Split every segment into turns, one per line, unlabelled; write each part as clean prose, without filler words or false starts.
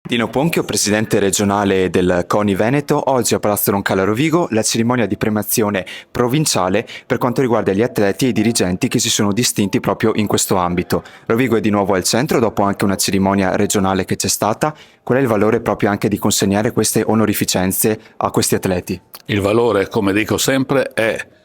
Dino Ponchio, presidente regionale del CONI Veneto, oggi a Palazzo Roncalli a Rovigo la cerimonia di premiazione provinciale per quanto riguarda gli atleti e i dirigenti che si sono distinti proprio in questo ambito. Rovigo è di nuovo al centro dopo anche una cerimonia regionale che c'è stata. Qual è il valore proprio anche di consegnare queste onorificenze a questi atleti?
Il valore, come dico sempre, è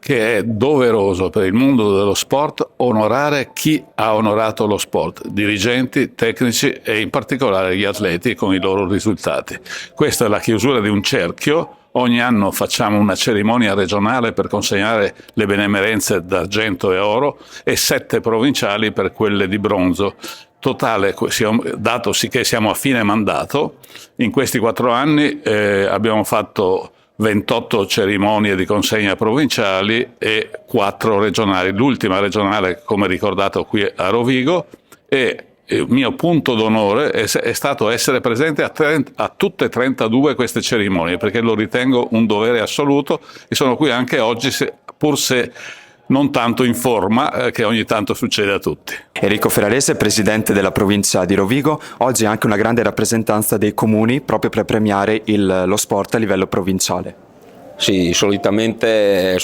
che è doveroso per il mondo dello sport onorare chi ha onorato lo sport, dirigenti, tecnici e in particolare gli atleti con i loro risultati. Questa è la chiusura di un cerchio. Ogni anno facciamo una cerimonia regionale per consegnare le benemerenze d'argento e oro e 7 provinciali per quelle di bronzo. Totale, dato sì che siamo a fine mandato, in questi 4 anni abbiamo fatto 28 cerimonie di consegna provinciali e 4 regionali. L'ultima regionale, come ricordato qui a Rovigo, e il mio punto d'onore è stato essere presente a tutte e 32 queste cerimonie, perché lo ritengo un dovere assoluto e sono qui anche oggi, pur se non tanto in forma, che ogni tanto succede a tutti.
Enrico Ferrarese, presidente della provincia di Rovigo, oggi anche una grande rappresentanza dei comuni proprio per premiare lo sport a livello provinciale.
Sì, solitamente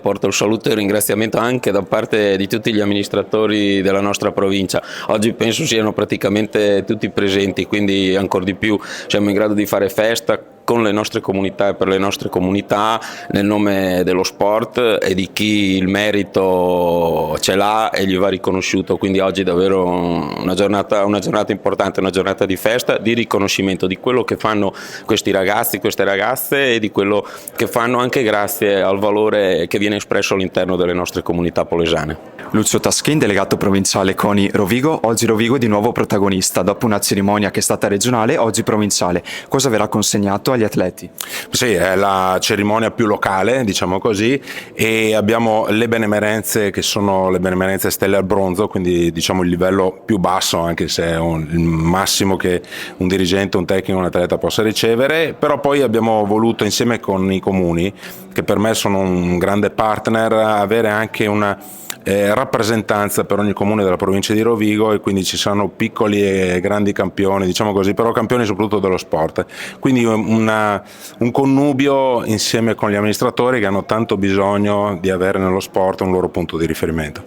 porto il saluto e il ringraziamento anche da parte di tutti gli amministratori della nostra provincia. Oggi penso siano praticamente tutti presenti, quindi ancora di più siamo in grado di fare festa con le nostre comunità e per le nostre comunità nel nome dello sport e di chi il merito ce l'ha e gli va riconosciuto. Quindi oggi è davvero una giornata importante, una giornata di festa, di riconoscimento di quello che fanno questi ragazzi, queste ragazze e di quello che fanno anche grazie al valore che viene espresso all'interno delle nostre comunità polesane.
Lucio Taschin, delegato provinciale CONI Rovigo, oggi Rovigo è di nuovo protagonista, dopo una cerimonia che è stata regionale, oggi provinciale. Cosa verrà consegnato agli atleti?
Sì, è la cerimonia più locale, diciamo così, e abbiamo le benemerenze che sono le benemerenze stelle al bronzo, quindi diciamo il livello più basso, anche se è il massimo che un dirigente, un tecnico, un atleta possa ricevere, però poi abbiamo voluto insieme con i comuni, che per me sono un grande partner, avere anche una rappresentanza per ogni comune della provincia di Rovigo, e quindi ci sono piccoli e grandi campioni, diciamo così, però campioni soprattutto dello sport. Quindi un connubio insieme con gli amministratori che hanno tanto bisogno di avere nello sport un loro punto di riferimento.